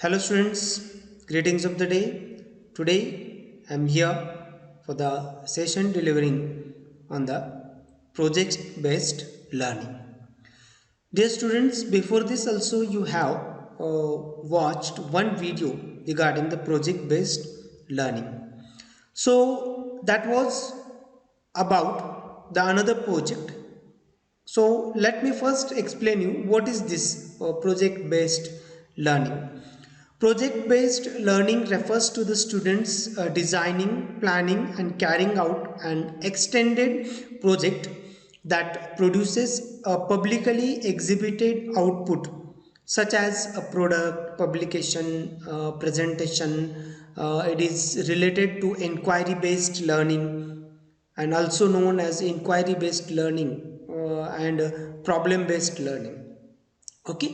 Hello students, greetings of the day. Today I am here for the session delivering on the project based learning. Dear students, before this also you have watched one video regarding the project based learning. So that was about the another project. So let me first explain you what is this project based learning. Project based learning refers to the students designing, planning, and carrying out an extended project that produces a publicly exhibited output, such as a product, publication, presentation. It is related to inquiry based learning and also known as inquiry based learning and problem based learning. Okay,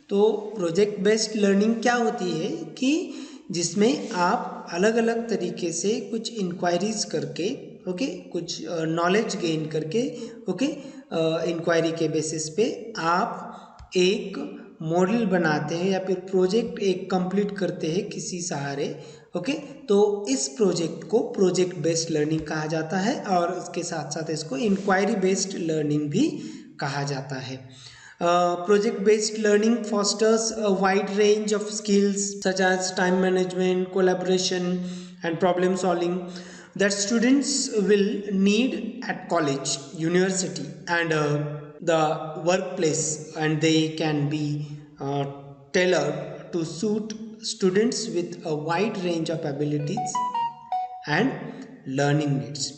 तो project based learning क्या होती है कि जिसमें आप अलग अलग तरीके से कुछ इंक्वायरीज करके ओके कुछ नॉलेज गेन करके ओके इंक्वायरी के बेसिस पे आप एक मॉडल बनाते हैं या फिर प्रोजेक्ट एक कंप्लीट करते हैं किसी सहारे ओके तो इस प्रोजेक्ट को प्रोजेक्ट बेस्ड लर्निंग कहा जाता है और उसके साथ साथ इसको इंक्वायरी बेस्ड लर्निंग भी कहा जाता है. Project-based learning fosters a wide range of skills such as time management, collaboration, and problem solving that students will need at college, university, and the workplace, and they can be tailored to suit students with a wide range of abilities and learning needs.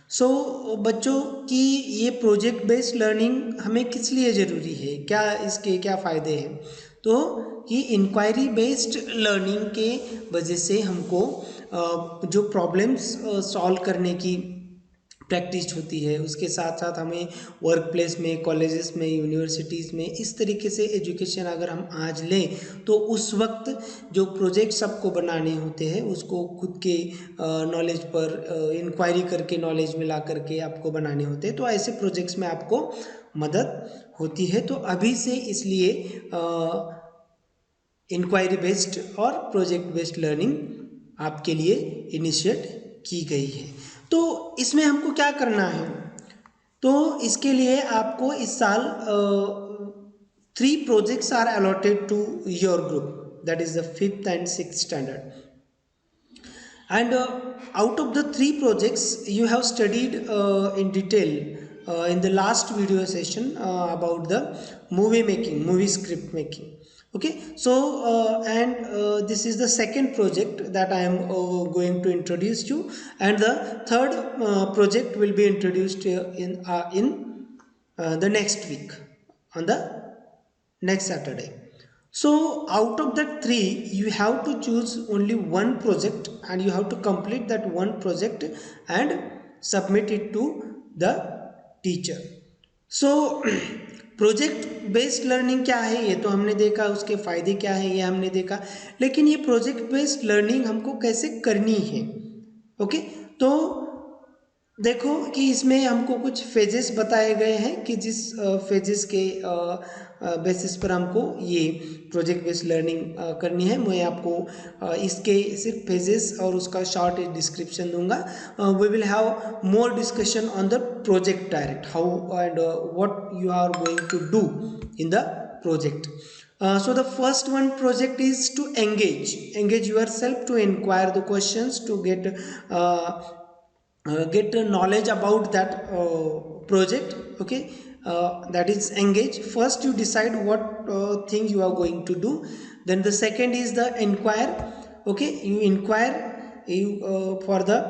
So बच्चों की ये project based learning हमें किस लिए ज़रूरी है, क्या इसके क्या फ़ायदे हैं. तो ये इंक्वायरी बेस्ड लर्निंग के वजह से हमको जो प्रॉब्लम्स सॉल्व करने की प्रैक्टिस होती है उसके साथ साथ हमें वर्क प्लेस में, कॉलेजेस में, यूनिवर्सिटीज़ में इस तरीके से एजुकेशन अगर हम आज लें तो उस वक्त जो प्रोजेक्ट्स आपको बनाने होते हैं उसको खुद के नॉलेज पर इंक्वायरी करके नॉलेज मिला करके आपको बनाने होते हैं. तो ऐसे प्रोजेक्ट्स में आपको मदद होती है. तो अभी से इसलिए इंक्वायरी बेस्ड और प्रोजेक्ट बेस्ड लर्निंग आपके लिए इनिशिएट की गई है. तो इसमें हमको क्या करना है, तो इसके लिए आपको इस साल 3 projects are allotted to your group, that is the 5th and 6th standard, and out of the 3 projects you have studied in detail in the last video session about the movie script making. Okay, so and this is the second project that I am going to introduce you, and the third project will be introduced in the next week on the next Saturday. So out of that 3 you have to choose only one project and you have to complete that one project and submit it to the teacher. So project based learning क्या है ये तो हमने देखा, उसके फ़ायदे क्या है ये हमने देखा, लेकिन ये प्रोजेक्ट बेस्ड लर्निंग हमको कैसे करनी है. ओके, तो देखो कि इसमें हमको कुछ फेजेस बताए गए हैं कि जिस फेजेस के बेसिस पर हमको ये प्रोजेक्ट बेस्ड लर्निंग करनी है. मैं आपको इसके सिर्फ फेजेस और उसका शॉर्ट डिस्क्रिप्शन दूंगा. We will have more discussion on the project direct, how and what you are going to do in the project. So the first one project is to engage yourself, to inquire the questions, to get knowledge about that project. Okay, that is engage. First you decide what thing you are going to do, then the second is the inquire. Okay, you inquire for the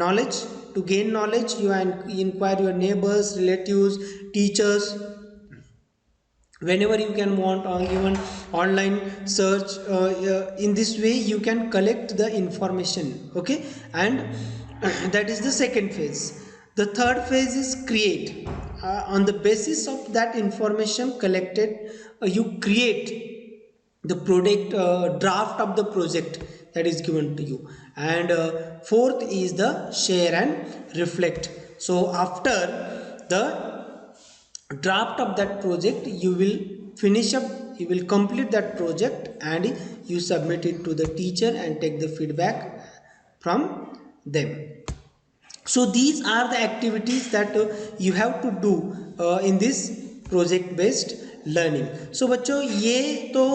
knowledge, to gain knowledge you inquire your neighbors, relatives, teachers, whenever you can want, or even online search. In this way you can collect the information. Okay, and that is the second phase. The third phase is create. On the basis of that information collected, you create the product draft of the project that is given to you. And fourth is the share and reflect. So after the draft of that project you will finish up you will complete that project and you submit it to the teacher and take the feedback from them. So these are the activities that you have to do in this project based learning. So बच्चों ये तो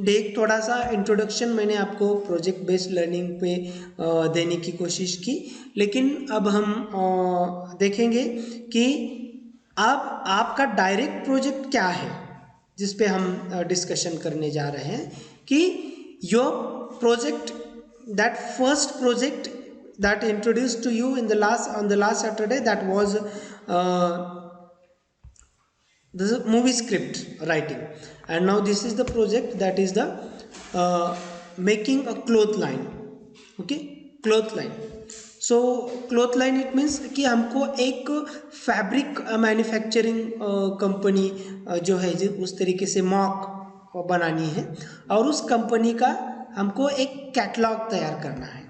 देख थोड़ा सा introduction मैंने आपको project based learning पे देने की कोशिश की, लेकिन अब हम देखेंगे कि अब आपका डायरेक्ट प्रोजेक्ट क्या है जिस पे हम डिस्कशन करने जा रहे हैं कि your project, that first project that introduced to you in the last Saturday, that was the movie script writing, and now this is the project that is the making a cloth line. Okay, cloth line. So cloth line it means कि हमको एक fabric manufacturing company जो है उस तरीके से mock बनानी है, और उस कंपनी का हमको एक कैटलॉग तैयार करना है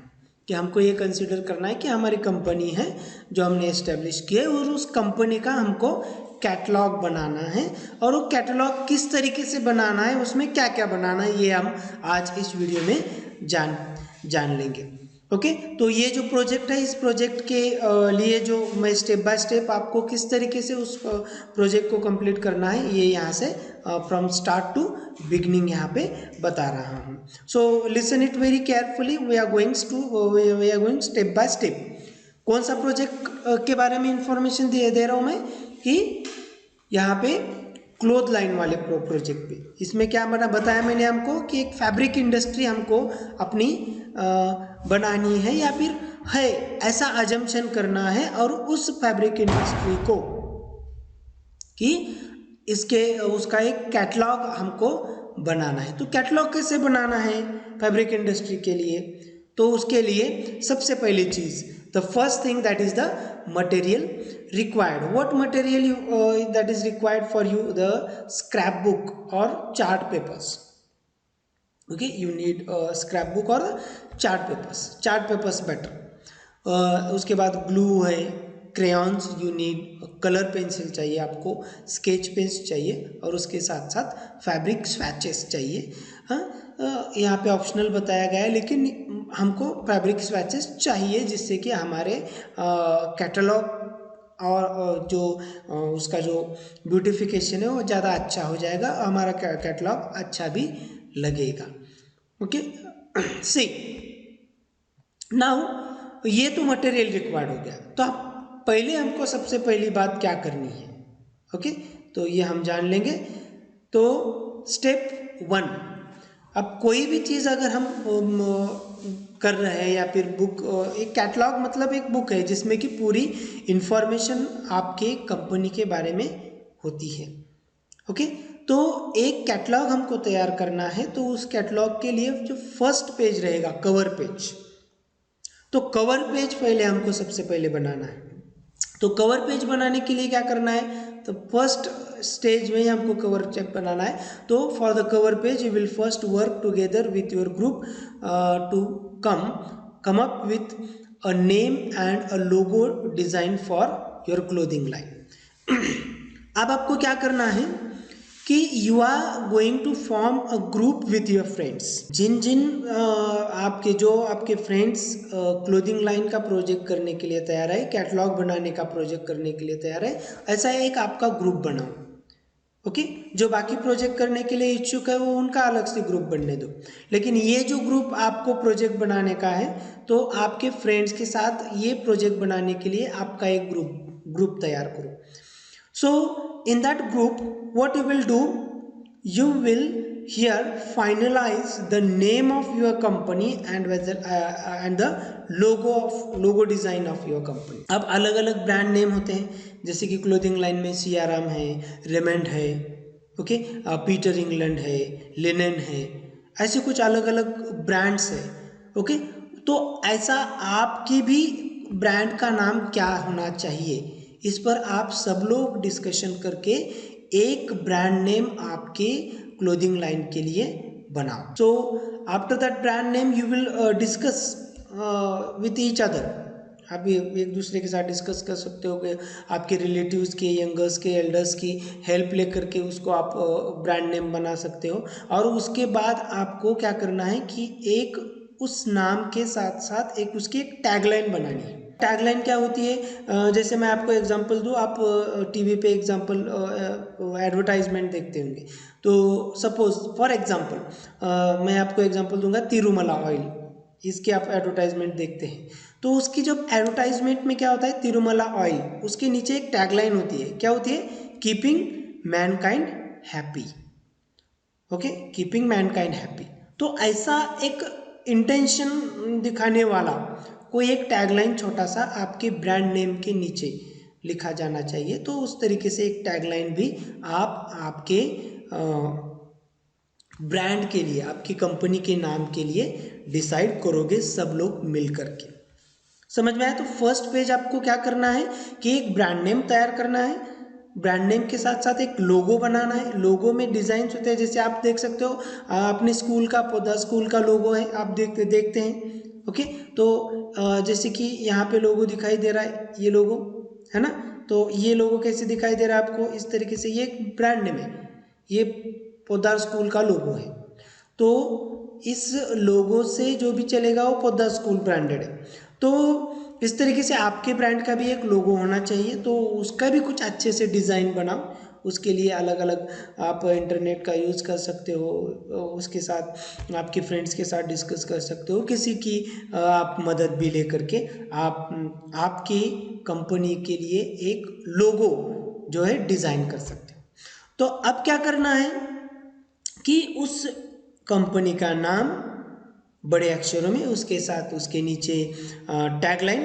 कि हमको ये कंसीडर करना है कि हमारी कंपनी है जो हमने एस्टेब्लिश की है, और उस कंपनी का हमको कैटलॉग बनाना है, और वो कैटलॉग किस तरीके से बनाना है, उसमें क्या क्या बनाना है, ये हम आज इस वीडियो में जान लेंगे. ओके, तो ये जो प्रोजेक्ट है, इस प्रोजेक्ट के लिए जो मैं स्टेप बाय स्टेप आपको किस तरीके से उस प्रोजेक्ट को कंप्लीट करना है, ये यहाँ से फ्रॉम स्टार्ट टू बिगनिंग यहाँ पे बता रहा हूँ. So listen it very carefully. We are going step by step. कौन सा प्रोजेक्ट के बारे में इंफॉर्मेशन दे रहा हूँ मैं कि यहाँ पे क्लोथ लाइन वाले प्रोजेक्ट पे. इसमें क्या बताया मैंने हमको कि एक फैब्रिक इंडस्ट्री हमको अपनी बनानी है या फिर है, ऐसा अजम्पशन करना है, और उस फैब्रिक इंडस्ट्री को कि उसका एक कैटलॉग हमको बनाना है. तो कैटलॉग कैसे बनाना है फैब्रिक इंडस्ट्री के लिए? तो उसके लिए सबसे पहली चीज़, the first thing, that is the material required. What material that is required for you? The scrapbook or chart papers. Okay, you need a scrapbook or chart papers better. उसके बाद glue है, crayons you need, colour pencil चाहिए आपको, sketch pens चाहिए, और उसके साथ साथ फैब्रिक स्वैचेस चाहिए. हाँ, यहाँ पे ऑप्शनल बताया गया है, लेकिन हमको फैब्रिक स्वैचेस चाहिए जिससे कि हमारे कैटलॉग और जो उसका जो ब्यूटिफिकेशन है वो ज़्यादा अच्छा हो जाएगा, हमारा कैटलॉग अच्छा भी लगेगा. ओके, सी नाउ ये तो मटेरियल रिक्वायर्ड हो गया. तो आप पहले हमको सबसे पहली बात क्या करनी है? ओके, तो ये हम जान लेंगे. तो स्टेप 1, अब कोई भी चीज़ अगर हम कर रहे हैं या फिर बुक, एक कैटलॉग मतलब एक बुक है जिसमें कि पूरी इंफॉर्मेशन आपके कंपनी के बारे में होती है. ओके, तो एक कैटलॉग हमको तैयार करना है, तो उस कैटलॉग के लिए जो फर्स्ट पेज रहेगा, कवर पेज, तो कवर पेज पहले हमको सबसे पहले बनाना है. तो कवर पेज बनाने के लिए क्या करना है? तो फर्स्ट स्टेज में हमको कवर पेज बनाना है. तो for the cover page you will first work together with your group to come up with a name and a logo design for your clothing line. अब आपको क्या करना है कि you are going to form a group with your friends. जिन आपके friends clothing line का project करने के लिए तैयार है, कैटलॉग बनाने का प्रोजेक्ट करने के लिए तैयार है, ऐसा एक आपका ग्रुप बनाओ. ओके, जो बाकी प्रोजेक्ट करने के लिए इच्छुक है वो उनका अलग से ग्रुप बनने दो, लेकिन ये जो ग्रुप आपको प्रोजेक्ट बनाने का है, तो आपके फ्रेंड्स के साथ ये प्रोजेक्ट बनाने के लिए आपका एक ग्रुप तैयार करो. So in that group what you will do, you will here finalize the name of your company and whether and the logo design of your company. अब अलग अलग ब्रांड नेम होते हैं, जैसे कि क्लोथिंग लाइन में सियाराम है, रेमंड है, ओके, पीटर इंग्लैंड है, लिनन है, ऐसे कुछ अलग अलग ब्रांड्स है. ओके, तो ऐसा आपकी भी ब्रांड का नाम क्या होना चाहिए, इस पर आप सब लोग डिस्कशन करके एक ब्रांड नेम आपके क्लोथिंग लाइन के लिए बनाओ. So after that brand name you will discuss with each other. आप एक दूसरे के साथ डिस्कस कर सकते हो कि आपके रिलेटिव्स के, यंगर्स के, एल्डर्स की हेल्प लेकर के उसको आप ब्रांड नेम बना सकते हो। और उसके बाद आपको क्या करना है कि एक उस नाम के साथ साथ एक उसकी एक टैगलाइन बनानी है। टैगलाइन क्या होती है, जैसे मैं आपको एग्जांपल दूँ, आप टीवी पे एग्जांपल एडवर्टाइजमेंट देखते होंगे, तो सपोज फॉर एग्जांपल मैं आपको एग्जांपल दूंगा तिरुमला ऑयल, इसके आप एडवर्टाइजमेंट देखते हैं। तो उसकी जो एडवर्टाइजमेंट में क्या होता है, तिरुमला ऑयल, उसके नीचे एक टैगलाइन होती है, क्या होती है, keeping Mankind happy. Okay, keeping Mankind happy. तो ऐसा एक इंटेंशन दिखाने वाला कोई एक टैगलाइन छोटा सा आपके ब्रांड नेम के नीचे लिखा जाना चाहिए। तो उस तरीके से एक टैगलाइन भी आप आपके ब्रांड के लिए, आपकी कंपनी के नाम के लिए डिसाइड करोगे सब लोग मिल करके। समझ में आया? तो फर्स्ट पेज आपको क्या करना है कि एक ब्रांड नेम तैयार करना है, ब्रांड नेम के साथ साथ एक लोगो बनाना है। लोगो में डिजाइन होते हैं, जैसे आप देख सकते हो अपने स्कूल का, पौधा स्कूल का लोगो है, आप देखते हैं। ओके, तो जैसे कि यहाँ पे लोगो दिखाई दे रहा है, ये लोगो है ना। तो ये लोगो कैसे दिखाई दे रहा है आपको, इस तरीके से, ये एक ब्रांड नेम है, ये पोद्दार स्कूल का लोगो है। तो इस लोगो से जो भी चलेगा वो पोद्दार स्कूल ब्रांडेड है। तो इस तरीके से आपके ब्रांड का भी एक लोगो होना चाहिए, तो उसका भी कुछ अच्छे से डिज़ाइन बनाओ। उसके लिए अलग अलग आप इंटरनेट का यूज़ कर सकते हो, उसके साथ आपके फ्रेंड्स के साथ डिस्कस कर सकते हो, किसी की आप मदद भी ले करके आप आपकी कंपनी के लिए एक लोगो जो है डिज़ाइन कर सकते हो। तो अब क्या करना है कि उस कंपनी का नाम बड़े अक्षरों में, उसके साथ उसके नीचे tagline,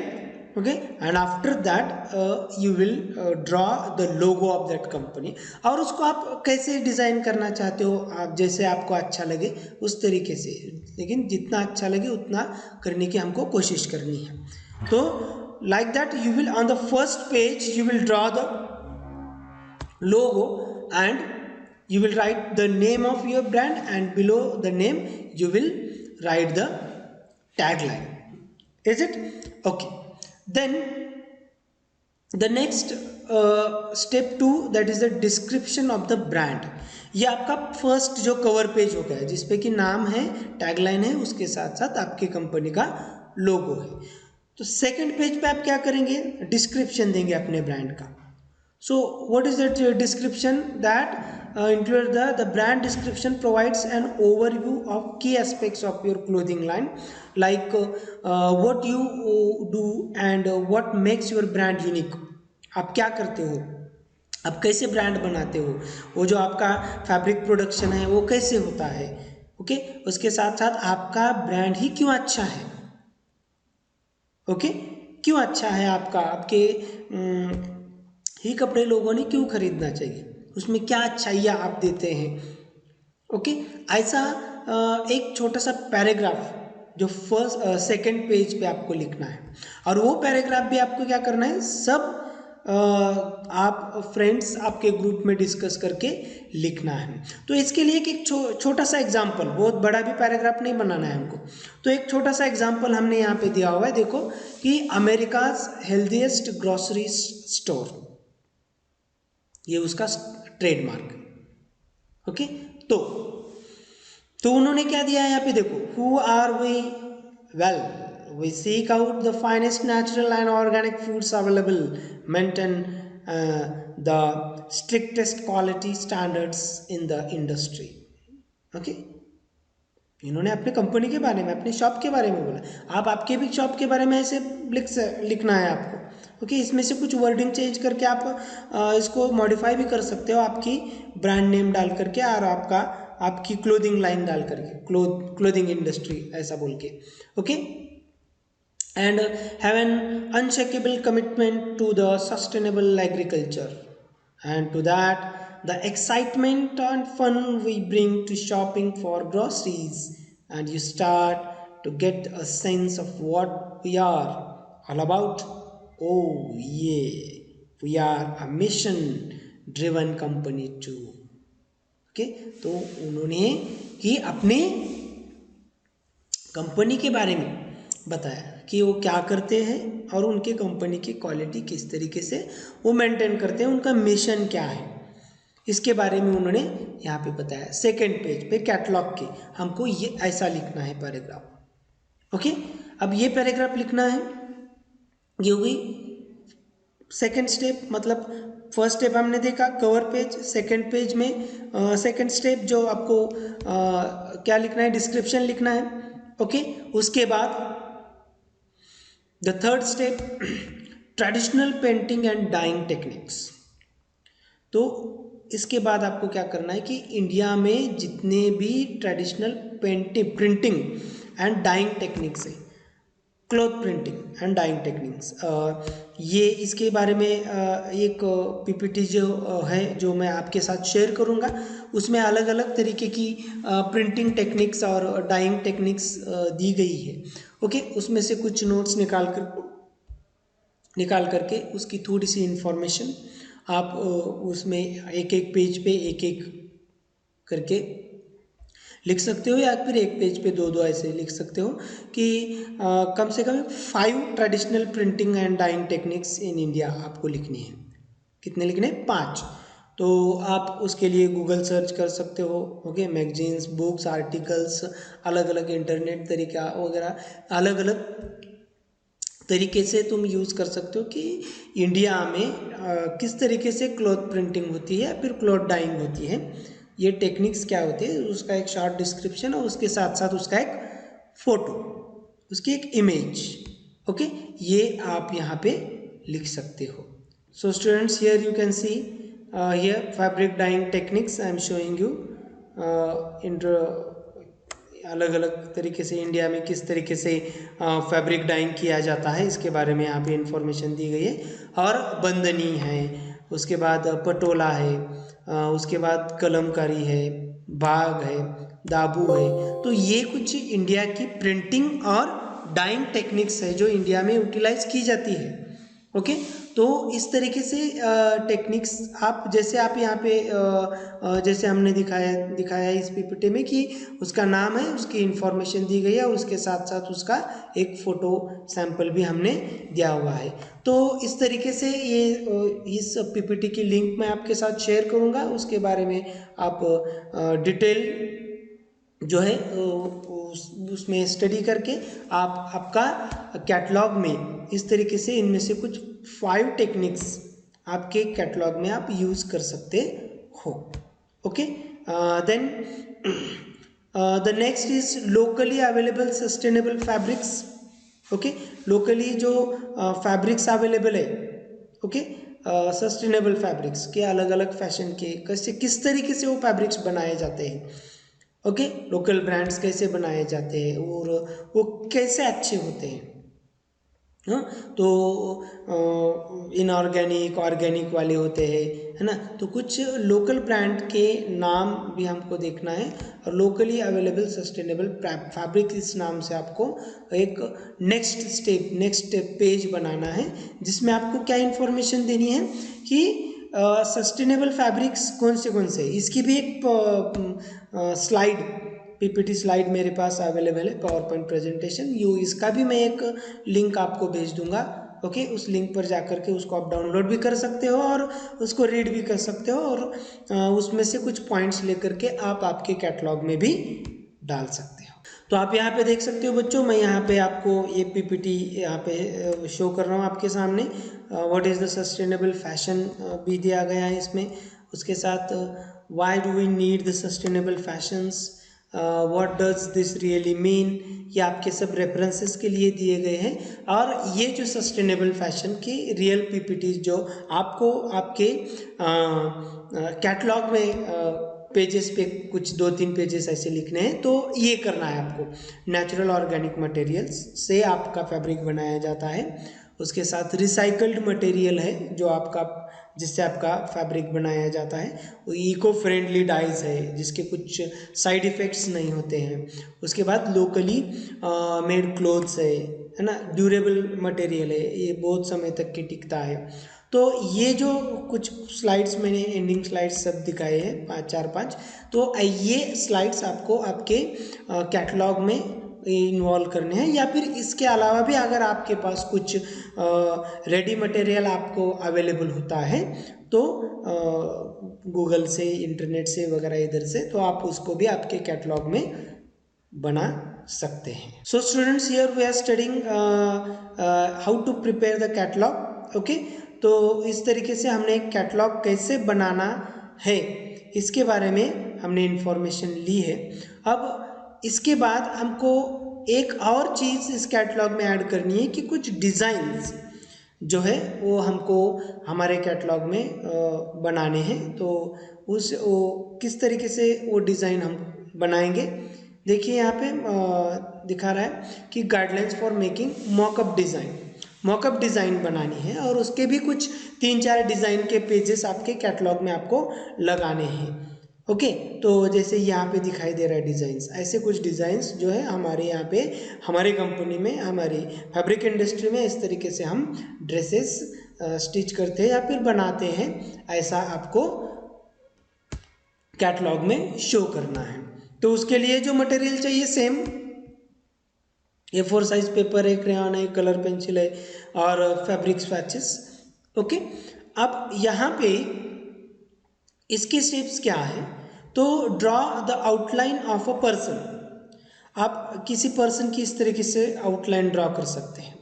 okay, and after that you will draw the logo of that company. और उसको आप कैसे डिज़ाइन करना चाहते हो, आप जैसे आपको अच्छा लगे उस तरीके से, लेकिन जितना अच्छा लगे उतना करने की हमको कोशिश करनी है। तो like that you will on the first page you will draw the logo and you will write the name of your brand, and below the name you will write the tagline. Is it okay? Then the next step 2, that is the description of the brand. ये आपका first जो cover page हो गया, जिसपे कि नाम है, tagline है, उसके साथ साथ आपकी कंपनी का लोगो है। तो सेकंड पेज पे आप क्या करेंगे, डिस्क्रिप्शन देंगे अपने ब्रांड का। So what is that description? That include the brand description provides an overview of key aspects of your clothing line, like what you do and what makes your brand unique. आप क्या करते हो, आप कैसे brand बनाते हो, वो जो आपका फैब्रिक प्रोडक्शन है वो कैसे होता है, ओके, उसके साथ साथ आपका ब्रांड ही क्यों अच्छा है, ओके, क्यों अच्छा है आपका, आपके ही कपड़े लोगों ने क्यों खरीदना चाहिए, उसमें क्या अच्छाइयाँ आप देते हैं। ओके, ऐसा एक छोटा सा पैराग्राफ जो फर्स्ट सेकंड पेज पे आपको लिखना है, और वो पैराग्राफ भी आपको क्या करना है, सब आप फ्रेंड्स आपके ग्रुप में डिस्कस करके लिखना है। तो इसके लिए एक छोटा सा एग्जांपल, बहुत बड़ा भी पैराग्राफ नहीं बनाना है हमको, तो एक छोटा सा एग्जांपल हमने यहाँ पे दिया हुआ है, देखो कि अमेरिकाज हेल्दीएस्ट ग्रोसरी स्टोर, ये उसका ट्रेडमार्क, ओके। तो उन्होंने क्या दिया है यहाँ पे, देखो, who are we, well we seek out the finest natural and organic foods available, maintain the strictest quality standards in the industry. Okay, इन्होंने अपने कंपनी के बारे में, अपने शॉप के बारे में बोला, आप आपके भी शॉप के बारे में ऐसे लिखना है आपको। ओके, इसमें से कुछ वर्डिंग चेंज करके आप इसको मॉडिफाई भी कर सकते हो, आपकी ब्रांड नेम डाल करके, और आपकी क्लोथिंग लाइन डाल करके, क्लोथिंग इंडस्ट्री ऐसा बोल के, okay. And have an unshakeable commitment to the sustainable agriculture, and to that the excitement and fun we bring to shopping for groceries, and you start to get a sense of what we are all about. Oh yeah, we are a mission driven company too. Okay, तो उन्होंने कि अपने company के बारे में बताया कि वो क्या करते हैं और उनके कंपनी की क्वालिटी किस तरीके से वो मेंटेन करते हैं, उनका मिशन क्या है, इसके बारे में उन्होंने यहाँ पे बताया। सेकेंड पेज पे कैटलॉग के हमको ये ऐसा लिखना है पैराग्राफ। ओके, अब ये पैराग्राफ लिखना है, ये हो गई सेकेंड स्टेप। मतलब फर्स्ट स्टेप हमने देखा कवर पेज, सेकेंड पेज में सेकेंड स्टेप जो आपको क्या लिखना है, डिस्क्रिप्शन लिखना है। ओके, उसके बाद the third step traditional painting and dyeing techniques. तो इसके बाद आपको क्या करना है कि इंडिया में जितने भी traditional painting printing and dyeing techniques है, cloth printing and dyeing techniques, ये इसके बारे में एक पीपीटी जो है जो मैं आपके साथ शेयर करूंगा, उसमें अलग अलग तरीके की प्रिंटिंग टेक्निक्स और डाइंग टेक्निक्स दी गई है। ओके, उसमें से कुछ नोट्स निकाल करके उसकी थोड़ी सी इंफॉर्मेशन आप उसमें एक एक पेज पे एक एक करके लिख सकते हो, या फिर एक पेज पे दो दो ऐसे लिख सकते हो कि कम से कम 5 traditional printing and dyeing techniques in India आपको लिखनी है। कितने लिखने हैं? 5। तो आप उसके लिए गूगल सर्च कर सकते हो। ओके, मैगजीन्स, बुक्स, आर्टिकल्स, अलग अलग इंटरनेट तरीका वगैरह, अलग अलग तरीके से तुम यूज़ कर सकते हो कि इंडिया में किस तरीके से क्लॉथ प्रिंटिंग होती है फिर क्लॉथ डाइंग होती है, ये टेक्निक्स क्या होती है, उसका एक शॉर्ट डिस्क्रिप्शन और उसके साथ साथ उसका एक फ़ोटो, उसकी एक इमेज। ओके, ये आप यहाँ पे लिख सकते हो। So students, here you can see here fabric dyeing techniques I am showing you in अलग अलग तरीके से इंडिया में किस तरीके से फैब्रिक डाइंग किया जाता है, इसके बारे में यहाँ पे इंफॉर्मेशन दी गई है। और बंदनी है, उसके बाद पटोला है, उसके बाद कलमकारी है, बाग है, दाबू है। तो ये कुछ इंडिया की प्रिंटिंग और डाइंग टेक्निक्स है जो इंडिया में यूटिलाइज की जाती है। ओके, तो इस तरीके से टेक्निक्स आप जैसे आप यहाँ पे जैसे हमने दिखाया इस पीपीटी में कि उसका नाम है, उसकी इंफॉर्मेशन दी गई है और उसके साथ साथ उसका एक फ़ोटो सैंपल भी हमने दिया हुआ है। तो इस तरीके से ये इस पीपीटी की लिंक मैं आपके साथ शेयर करूँगा, उसके बारे में आप डिटेल जो है उसमें स्टडी करके आप आपका कैटलॉग में इस तरीके से इनमें से कुछ 5 टेक्निक्स आपके कैटलॉग में आप यूज़ कर सकते हो। Okay, then the next is locally available sustainable fabrics. Okay, locally जो फैब्रिक्स अवेलेबल है, ओके, सस्टेनेबल फैब्रिक्स के अलग अलग फैशन के कैसे किस तरीके से वो फैब्रिक्स बनाए जाते हैं। ओके, लोकल ब्रांड्स कैसे बनाए जाते हैं और वो कैसे अच्छे होते हैं। हाँ, तो इनऑर्गेनिक ऑर्गेनिक वाले होते हैं, है ना। तो कुछ लोकल ब्रांड के नाम भी हमको देखना है और लोकली अवेलेबल सस्टेनेबल फैब्रिक इस नाम से आपको एक नेक्स्ट पेज बनाना है, जिसमें आपको क्या इंफॉर्मेशन देनी है कि सस्टेनेबल फैब्रिक्स कौन से इसकी भी एक स्लाइड पीपीटी स्लाइड मेरे पास अवेलेबल है, पावर पॉइंट प्रेजेंटेशन इसका भी मैं एक लिंक आपको भेज दूंगा। ओके, उस लिंक पर जाकर के उसको आप डाउनलोड भी कर सकते हो और उसको रीड भी कर सकते हो और उसमें से कुछ पॉइंट्स लेकर के आप आपके कैटलॉग में भी डाल सकते हो। तो आप यहाँ पे देख सकते हो बच्चों, मैं यहाँ पे आपको ये पीपीटी यहाँ पे शो कर रहा हूँ आपके सामने। What is the sustainable fashion भी दिया गया है इसमें, उसके साथ why do we need the sustainable fashions, what does this really mean, ये आपके सब रेफरेंसेस के लिए दिए गए हैं। और ये जो सस्टेनेबल फैशन की रियल पीपीटीज जो आपको आपके कैटलॉग में पेजेस पे कुछ 2-3 पेजेस ऐसे लिखने हैं, तो ये करना है आपको। नेचुरल ऑर्गेनिक मटेरियल्स से आपका फैब्रिक बनाया जाता है, उसके साथ रिसाइकल्ड मटेरियल है जो आपका जिससे आपका फैब्रिक बनाया जाता है, वो इको फ्रेंडली डाइज है जिसके कुछ साइड इफ़ेक्ट्स नहीं होते हैं। उसके बाद लोकली मेड क्लोथ्स है ना, ड्यूरेबल मटेरियल है, ये बहुत समय तक के टिकता है। तो ये जो कुछ स्लाइड्स मैंने एंडिंग स्लाइड्स सब दिखाए हैं 5-4-5, तो ये स्लाइड्स आपको आपके कैटलॉग में इन्वॉल्व करने हैं, या फिर इसके अलावा भी अगर आपके पास कुछ रेडी मटेरियल आपको अवेलेबल होता है तो गूगल से, इंटरनेट से वगैरह इधर से, तो आप उसको भी आपके कैटलॉग में बना सकते हैं। So students, here we are studying how to prepare the catalogue. Okay, तो इस तरीके से हमने कैटलॉग कैसे बनाना है इसके बारे में हमने इंफॉर्मेशन ली है। अब इसके बाद हमको एक और चीज़ इस कैटलॉग में ऐड करनी है कि कुछ डिज़ाइंस जो है वो हमको हमारे कैटलॉग में बनाने हैं। तो वो किस तरीके से वो डिज़ाइन हम बनाएंगे, देखिए यहाँ पे दिखा रहा है कि guidelines for making mock-up design. Mock-up design बनानी है और उसके भी कुछ 3-4 डिज़ाइन के पेजेस आपके कैटलॉग में आपको लगाने हैं। ओके, तो जैसे यहाँ पे दिखाई दे रहा है डिज़ाइंस, ऐसे कुछ डिज़ाइंस जो है हमारे यहाँ पे हमारी कंपनी में, हमारी फैब्रिक इंडस्ट्री में इस तरीके से हम ड्रेसेस स्टिच करते हैं या फिर बनाते हैं, ऐसा आपको कैटलॉग में शो करना है। तो उसके लिए जो मटेरियल चाहिए सेम A4 साइज पेपर है, क्रेयॉन है, कलर पेंसिल है और फैब्रिक स्वैचेस। ओके, अब यहाँ पे इसके स्टेप्स क्या है, तो draw the outline of a person. आप किसी पर्सन की इस तरीके से आउटलाइन ड्रॉ कर सकते हैं।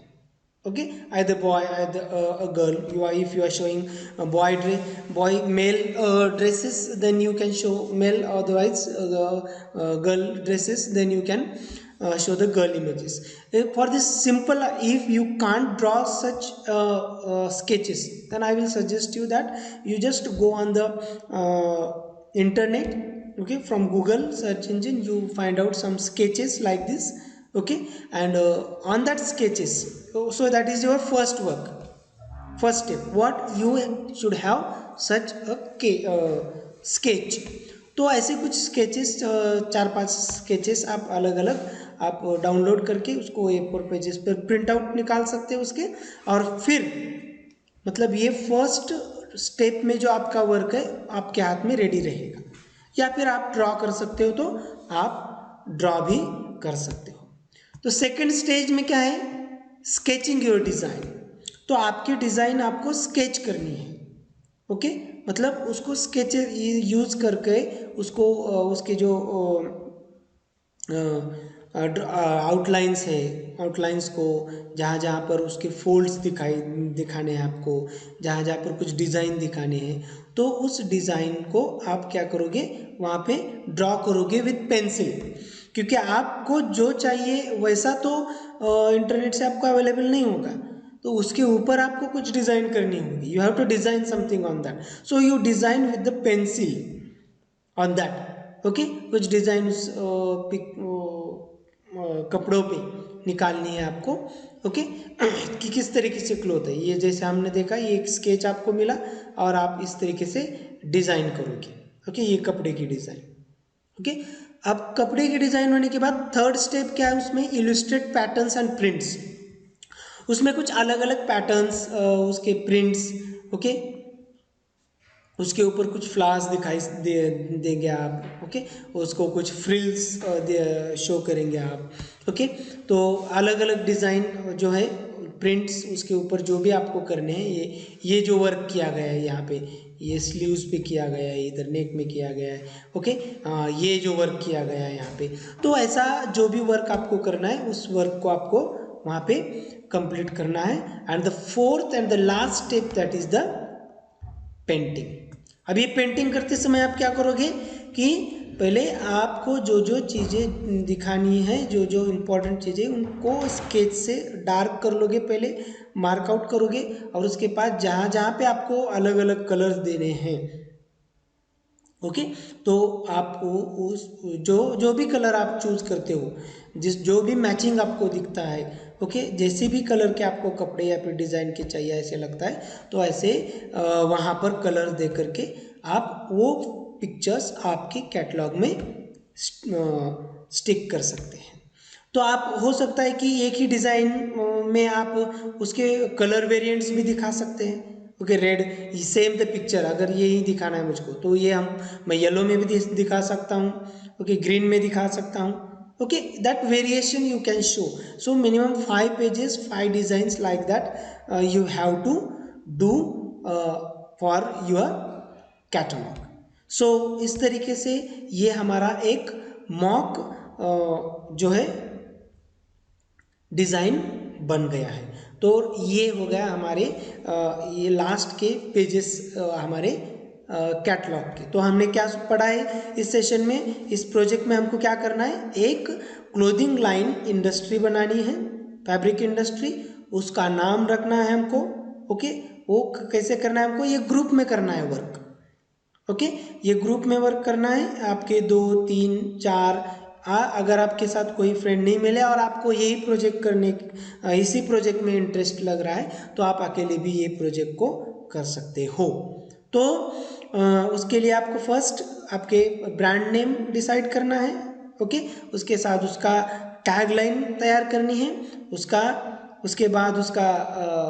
okay, either boy, either a girl. If you are showing boy male dresses, then you can show male, otherwise girl dresses, then you can show the girl images. For this simple, if you can't draw such sketches, then I will suggest you that you just go on the internet. Okay, from Google search engine you find out some sketches like this. Okay, and on that sketches, so that is your first work, first step, what you should have such a sketch। तो ऐसे कुछ sketches 4-5 sketches आप अलग अलग आप download करके उसको A4 pages पर प्रिंट आउट निकाल सकते हैं उसके, और फिर मतलब ये फर्स्ट स्टेप में जो आपका वर्क है आपके हाथ में रेडी रहेगा। या फिर आप ड्रॉ कर सकते हो तो आप ड्रॉ भी कर सकते हो। तो सेकंड स्टेज में क्या है, स्केचिंग योर डिज़ाइन। तो आपकी डिज़ाइन आपको स्केच करनी है। ओके, मतलब उसको स्केच यूज करके उसको उसके जो आउटलाइंस है, आउटलाइंस को जहाँ जहाँ पर उसके फोल्ड्स दिखाने हैं आपको, जहाँ जहाँ पर कुछ डिज़ाइन दिखाने हैं, तो उस डिज़ाइन को आप क्या करोगे, वहाँ पे ड्रॉ करोगे विथ पेंसिल। क्योंकि आपको जो चाहिए वैसा तो इंटरनेट से आपको अवेलेबल नहीं होगा, तो उसके ऊपर आपको कुछ डिज़ाइन करनी होगी। You have to design something on that, so you design with the pencil on that. Okay, कुछ डिज़ाइन कपड़ों पे निकालनी है आपको। ओके, कि किस तरीके से क्लोथ है ये, जैसे हमने देखा ये एक स्केच आपको मिला और आप इस तरीके से डिज़ाइन करोगे। ओके, ये कपड़े की डिज़ाइन। ओके, अब कपड़े की डिज़ाइन होने के बाद थर्ड स्टेप क्या है, उसमें इलस्ट्रेट पैटर्न्स एंड प्रिंट्स। उसमें कुछ अलग अलग पैटर्न्स, उसके प्रिंट्स, ओके, उसके ऊपर कुछ फ्लावर्स दिखाई देंगे आप। ओके, उसको कुछ फ्रिल्स शो करेंगे आप। ओके, तो अलग अलग डिज़ाइन जो है, प्रिंट्स उसके ऊपर जो भी आपको करने हैं, ये जो वर्क किया गया है यहाँ पे, ये स्लीव्स पे किया गया है, इधर नेक में किया गया है। ओके, ये जो वर्क किया गया है यहाँ पे, तो ऐसा जो भी वर्क आपको करना है उस वर्क को आपको वहाँ पे कंप्लीट करना है। And the fourth and the last step, that is the painting. अब ये पेंटिंग करते समय आप क्या करोगे कि पहले आपको जो जो चीज़ें दिखानी है, जो जो इम्पोर्टेंट चीज़ें, उनको स्केच से डार्क कर लोगे, पहले मार्क आउट करोगे, और उसके बाद जहाँ जहाँ पे आपको अलग अलग कलर्स देने हैं, ओके, तो आप उस जो भी कलर आप चूज करते हो, जो भी मैचिंग आपको दिखता है, ओके, जैसे भी कलर के आपको कपड़े या फिर डिज़ाइन के चाहिए ऐसे लगता है, तो ऐसे वहाँ पर कलर दे करके आप वो पिक्चर्स आपके कैटलॉग में स्टिक कर सकते हैं। तो आप हो सकता है कि एक ही डिज़ाइन में आप उसके कलर वेरिएंट्स भी दिखा सकते हैं। Okay, red same the picture, अगर ये ही दिखाना है मुझको, तो ये मैं येलो में भी दिखा सकता हूँ, ओके, ग्रीन में दिखा सकता हूँ, Okay, that variation you can show. So minimum 5 pages, 5 designs like that you have to do for your catalog. So इस तरीके से ये हमारा एक मॉक जो है डिज़ाइन बन गया है। तो ये हो गया हमारे ये लास्ट के पेजेस हमारे कैटलॉग के। तो हमने क्या पढ़ा है इस सेशन में, इस प्रोजेक्ट में हमको क्या करना है, एक क्लोथिंग लाइन इंडस्ट्री बनानी है, फैब्रिक इंडस्ट्री, उसका नाम रखना है हमको। ओके, वो कैसे करना है हमको, ये ग्रुप में करना है वर्क। ओके, ये ग्रुप में वर्क करना है, आपके 2 3 4 अगर आपके साथ कोई फ्रेंड नहीं मिले और आपको यही प्रोजेक्ट करने इसी प्रोजेक्ट में इंटरेस्ट लग रहा है तो आप अकेले भी ये प्रोजेक्ट को कर सकते हो। तो उसके लिए आपको फर्स्ट आपके ब्रांड नेम डिसाइड करना है। ओके, उसके साथ उसका टैगलाइन तैयार करनी है, उसके बाद उसका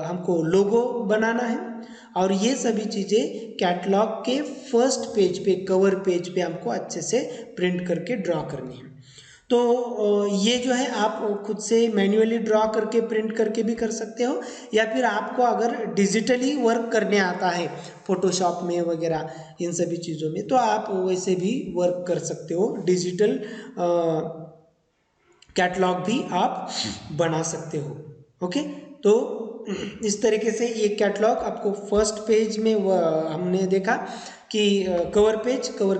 हमको लोगो बनाना है, और ये सभी चीज़ें कैटलॉग के फर्स्ट पेज पे, कवर पेज पे हमको अच्छे से प्रिंट करके ड्रॉ करनी है। तो ये जो है आप खुद से मैन्युअली ड्रॉ करके प्रिंट करके भी कर सकते हो, या फिर आपको अगर डिजिटली वर्क करने आता है फोटोशॉप में वगैरह इन सभी चीज़ों में, तो आप वैसे भी वर्क कर सकते हो, डिजिटल कैटलॉग भी आप बना सकते हो। ओके, तो इस तरीके से ये कैटलॉग आपको फर्स्ट पेज में हमने देखा कि कवर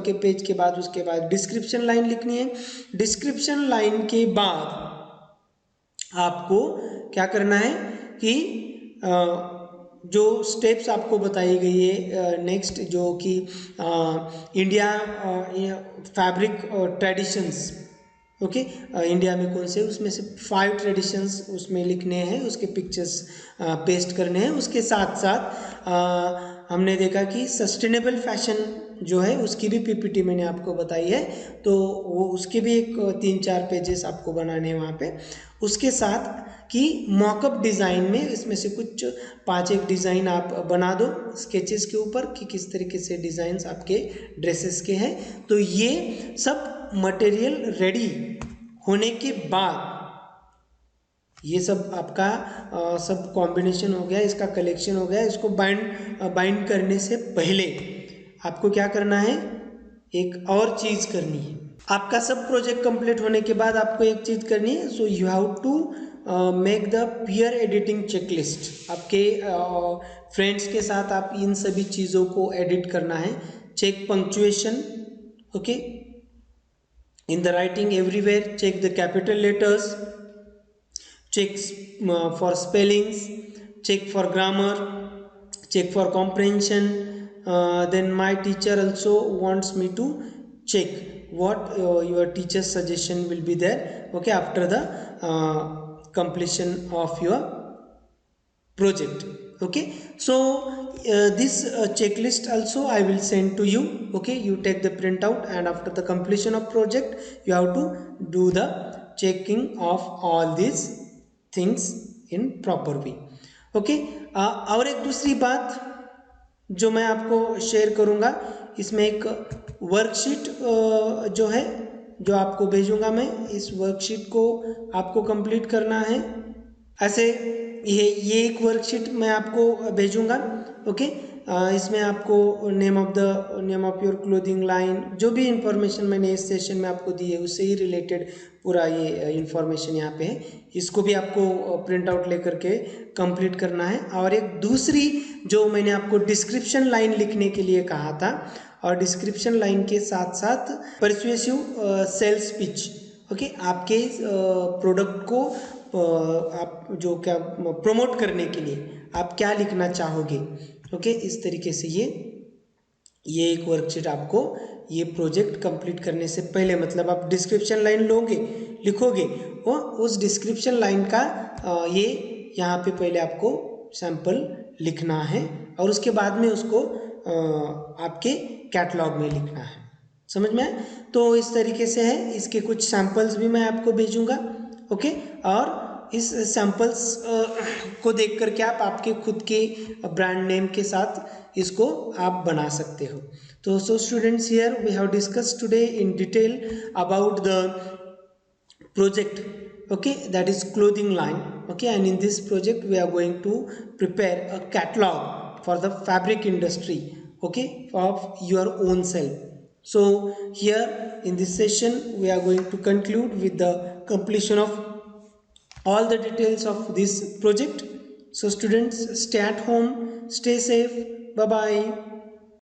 के पेज के बाद उसके बाद डिस्क्रिप्शन लाइन लिखनी है। डिस्क्रिप्शन लाइन के बाद आपको क्या करना है कि जो स्टेप्स आपको बताई गई है नेक्स्ट, जो कि India fabric traditions, okay, India में कौन से, उसमें से 5 ट्रेडिशंस उसमें लिखने हैं, उसके पिक्चर्स पेस्ट करने हैं। उसके साथ साथ हमने देखा कि सस्टेनेबल फैशन जो है उसकी भी पीपीटी मैंने आपको बताई है, तो वो उसके भी एक 3-4 पेजेस आपको बनाने हैं वहाँ पे। उसके साथ कि मॉकअप डिज़ाइन में इसमें से कुछ 5-1 डिज़ाइन आप बना दो स्केचेस के ऊपर कि किस तरीके से डिज़ाइंस आपके ड्रेसेस के हैं। तो ये सब मटेरियल रेडी होने के बाद, ये सब आपका सब कॉम्बिनेशन हो गया, इसका कलेक्शन हो गया, इसको बाइंड करने से पहले आपको क्या करना है, एक और चीज़ करनी है। आपका सब प्रोजेक्ट कंप्लीट होने के बाद आपको एक चीज़ करनी है, so you have to make the peer editing checklist. आपके फ्रेंड्स के साथ आप इन सभी चीज़ों को एडिट करना है। Check punctuation, okay, in the writing everywhere, check the capital letters, check for spellings, check for grammar, check for comprehension. Then my teacher also wants me to check what your teacher's suggestion will be there, okay, after the completion of your project. Okay, so this checklist also I will send to you. Okay, you take the printout, and after the completion of project you have to do the checking of all these things in proper way. Okay, और एक दूसरी बात जो मैं आपको share करूँगा, इसमें एक वर्कशीट जो है जो आपको भेजूँगा मैं, इस वर्कशीट को आपको कंप्लीट करना है। ऐसे ये एक वर्कशीट मैं आपको भेजूँगा। ओके, इसमें आपको name of your clothing line, जो भी इंफॉर्मेशन मैंने इस सेशन में आपको दी है उससे ही रिलेटेड पूरा ये इंफॉर्मेशन यहाँ पे है, इसको भी आपको प्रिंट आउट लेकर के कंप्लीट करना है। और एक दूसरी जो मैंने आपको डिस्क्रिप्शन लाइन लिखने के लिए कहा था, और डिस्क्रिप्शन लाइन के साथ साथ परसुएसिव सेल्स पिच, ओके, आपके प्रोडक्ट को आप जो क्या प्रमोट करने के लिए आप क्या लिखना चाहोगे। ओके, इस तरीके से ये एक वर्कशीट आपको ये प्रोजेक्ट कंप्लीट करने से पहले, मतलब आप डिस्क्रिप्शन लाइन लिखोगे और उस डिस्क्रिप्शन लाइन का ये यहाँ पे पहले आपको सैंपल लिखना है, और उसके बाद में उसको आपके कैटलॉग में लिखना है। समझ में आए? तो इस तरीके से है, इसके कुछ सैंपल्स भी मैं आपको भेजूँगा। ओके, और इस सैंपल्स को देख करके आप आपके खुद के ब्रांड नेम के साथ इसको आप बना सकते हो। तो so students, here we have discussed today in detail about the project, okay, that is clothing line, okay, and in this project we are going to prepare a catalog for the fabric industry, okay, of your own self. So here in this session we are going to conclude with the completion of all the details of this project. So students, stay at home, stay safe, bye bye.